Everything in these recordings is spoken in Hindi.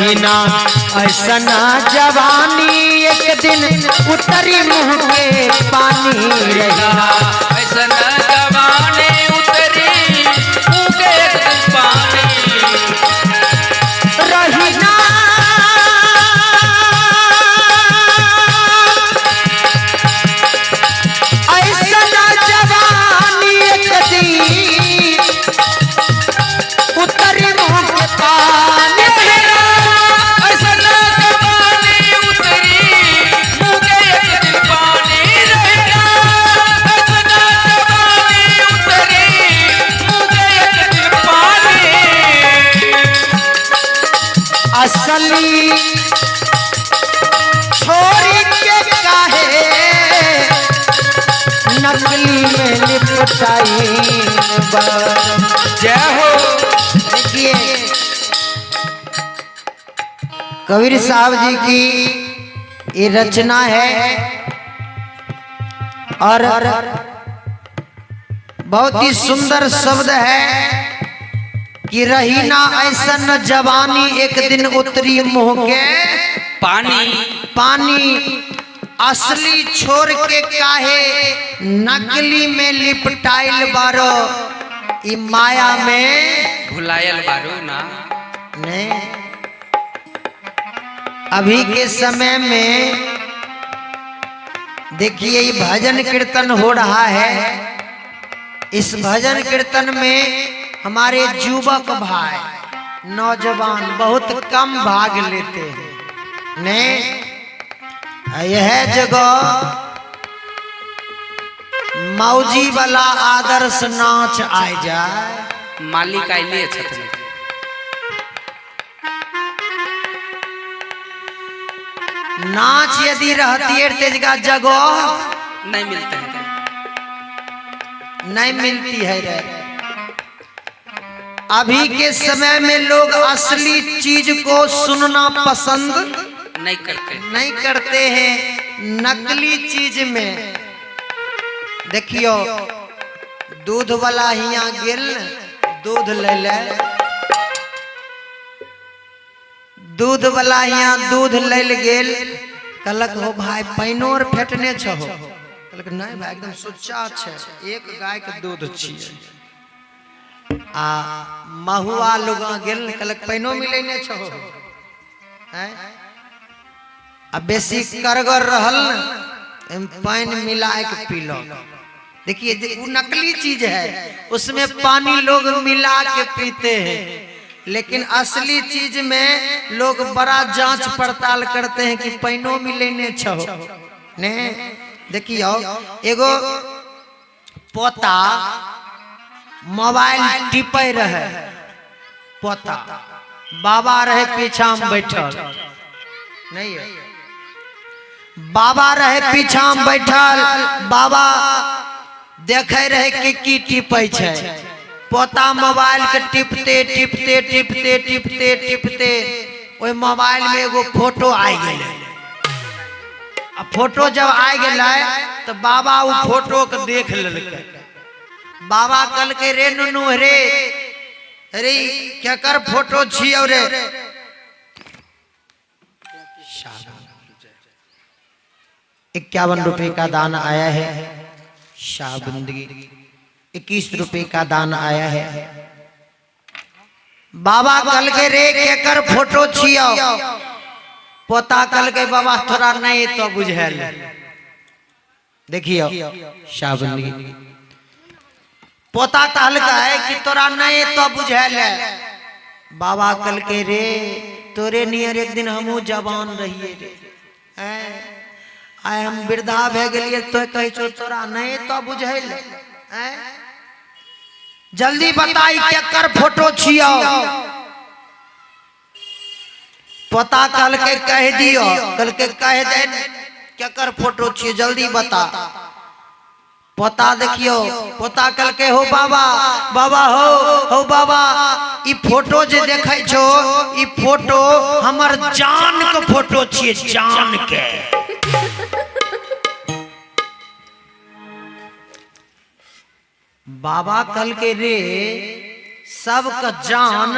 रही ना ऐसन जवानी एक दिन उतरी मुँह के पानी रही ना ऐसन जवानी उतरी मुँह के पानी रही ना ऐसन जवानी एक दिन उतरी मुँह के पानी ऐसन जवानी उतरी मुँह के पानी रहेगा ऐसन जवानी उतरी मुँह के पानी असली छोरी के काहे नकली में लिपटाई जय हो। देखिए कबीर साहब जी की ये रचना है और बहुत ही सुंदर शब्द है कि रही ना ऐसन जवानी एक दिन उतरी मुँह के पानी असली छोड़ के काहे नकली में लिपटाइल बारो ई माया में भुलायल बारू ना नहीं। अभी के समय में देखिए ये भजन कीर्तन हो रहा है। इस भजन कीर्तन में हमारे युवक भाई नौजवान बहुत कम भाग लेते हैं ने यह जगह मौजी वाला आदर्श नाच आए जाए मालिक आइले छथि नाच यदि रहती है तेज का जगह नहीं मिलते हैं नहीं मिलती है रे। अभी के समय में लोग असली चीज को सुनना पसंद नहीं करते हैं। नकली चीज में देखियो दूध वाला हिया गिल दूध ले ले दूध वाला हिया दूध ले गेल कहलक हो भाई पैनो और फेटने छो कहलक नहीं भाई एकदम सुच्चा छे एक गाय के दूध छिए आ महुआ लोग गेल कहलक पैनो मिलेने छो हैं अब बेसी करगर रहल न पानी मिला के पी लो। देखिए वो नकली चीज है उसमें पानी लोग मिला के पीते हैं लेकिन असली चीज में लोग बड़ा जांच पड़ताल करते हैं कि पैनो मिलेने छो ने। देखियो एगो पोता मोबाइल टिपे रहे पोता बाबा रहे पीछा में बैठल नहीं है बाबा रहे पीछा में बैठल बाबा देखे रहे कि टिपे छे पोता मोबाइल के टिपते टिपते टिपते टिपते टिपते ओइ मोबाइल में एगो फोटो आ गेले। अब फोटो जब आ गेले तो बाबा वो फोटो के देख लेलकै। बाबा कहलकै रे नुनू रे अरे केकर फोटो छियौ रे 51 रुपए का दान आया है शाहबुंदगी 21 रुपए का दान आया है। बाबा कल के रे केकर फोटो छियो पोता कल के बाबा थोड़ा नहीं तो बुझल देखियो शाहबुंदगी पोता कहल है कि तोरा नहीं तो बुझल बाबा कल के रे तोरे नियर एक दिन हमू जवान रहिए रे आय हम वृद्धा भे गलिए तो कहे छो तोरा नहीं तो बुझल जल्दी बताई केकर फोटो छियो पोता कल के कह दियो कल के कह दे केकर फोटो छियो जल्दी बता। पोता देखियो पोता कल के हो बाबा बाबा हो बाबा ई फोटो जे देखे छो ई फोटो हमर जान के फोटो छिए जान के। बाबा कल के रे सबका जान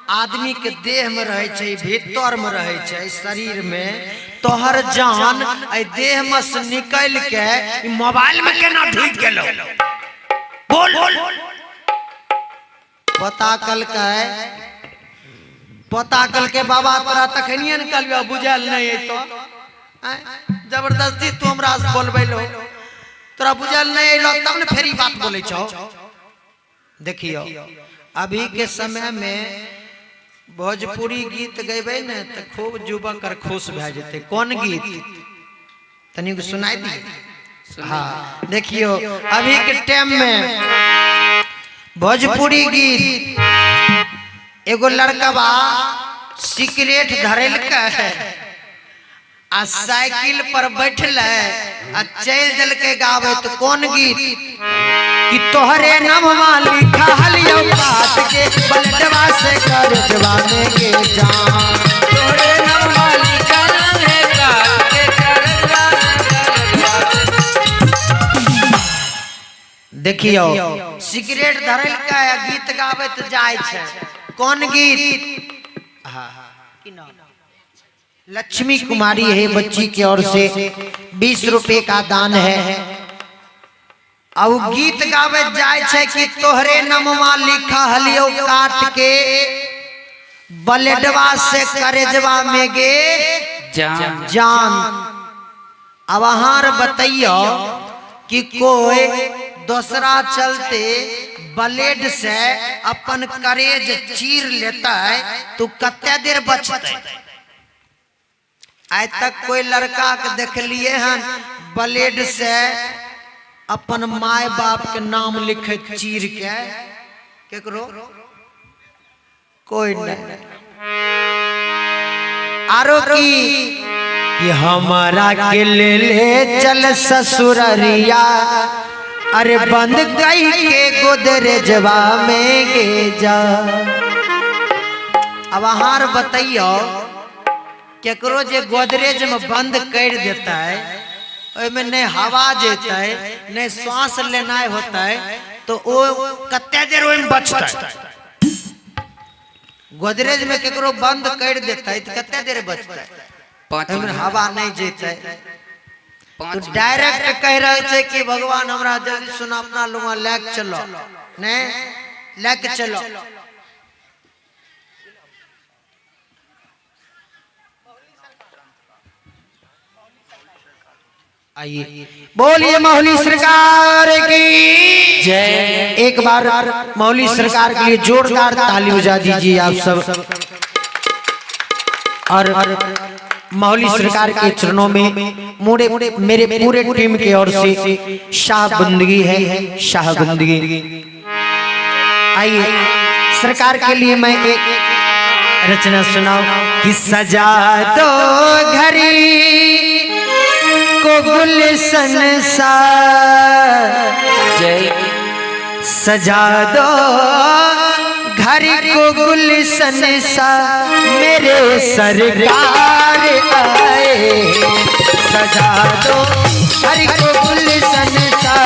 आदमी के देह में रहे छे, भीतर में रहे छे, शरीर में तोहर जान ए देह में से निकल के ई मोबाइल में केना ढुक गेलो? बोल पता कल के बाबा तोरा तखनिए निकलियो बुझल नहीं है तो जबरदस्ती तू हमरा से बोलबैलो, तोरा बुझल नहीं है तब ने फेरी बात बोले छो। देखियो अभी के समय में भोजपुरी गीत गैबे न तो खूब युवक खुश भे जेते। कौन गीत तनी सुनाई दी? हाँ देखियो अभी के टाइम में भोजपुरी गीत एगो लड़का बा सिगरेट धरेल के आ साइकिल पर बैठल आ चल जल के गावे। तो कौन गीत कि तोहरे नामवा लिखा हलियो काट के बलटवा से कर जवाने के जान, तोरे नामवा लिखा है काट के देखियो सिगरेट धरल का गीत गावे तो जाय छे। कौन गीत? लक्ष्मी कुमारी है बच्ची की ओर से 20 रुपए का दान है। अब गीत गावे जाय छे कि तोहरे नामवा लिखा हलियो काट के बलेडवा से करेजवा में गे जान। अब अहार बताइयो कि कोई दूसरा चलते ब्लेड से अपन करेज चीर लेता है तो कते देर बचते? आज तक कोई लड़का के देख लिए हैं ब्लेड से अपन माय बाप के नाम लिखे चीर के? केकरो कोई नहीं। आरो कि हमारा के ले चल ससुररिया, अरे बंद कई के गोदरेजवा में गे जा। अब हार बताइयो केकरो जे गोदरेज में बंद कर देता है, ओमे नहीं हवा जेता है नहीं श्वास लेना होता है, तो वो कते देर ओमे बचता है? गोदरेज में केकरो बंद कर देता है तो कते देर बचता है? 5 मिनट हवा नहीं जेता है। तो डायरेक्ट कह रहे थे कि भगवान हमरा जल्दी सुना अपना लुआ लेके चलो, नहीं लेके चलो। आइए बोलिए मौली सरकार की जय। एक बार मौली सरकार के लिए जोरदार ताली बजा दीजिए आप सब। और मौली सरकार के चरणों में मेरे पूरे टीम की ओर से शाहबंदगी है, शाहबंदगी। आइए सरकार के लिए मैं एक रचना सुनाऊं कि सजा दो घड़ी को गुलशन सा, सजा दो घर को गुलशन सा मेरे सरकार आए। सजा दो घर को गुलशन सा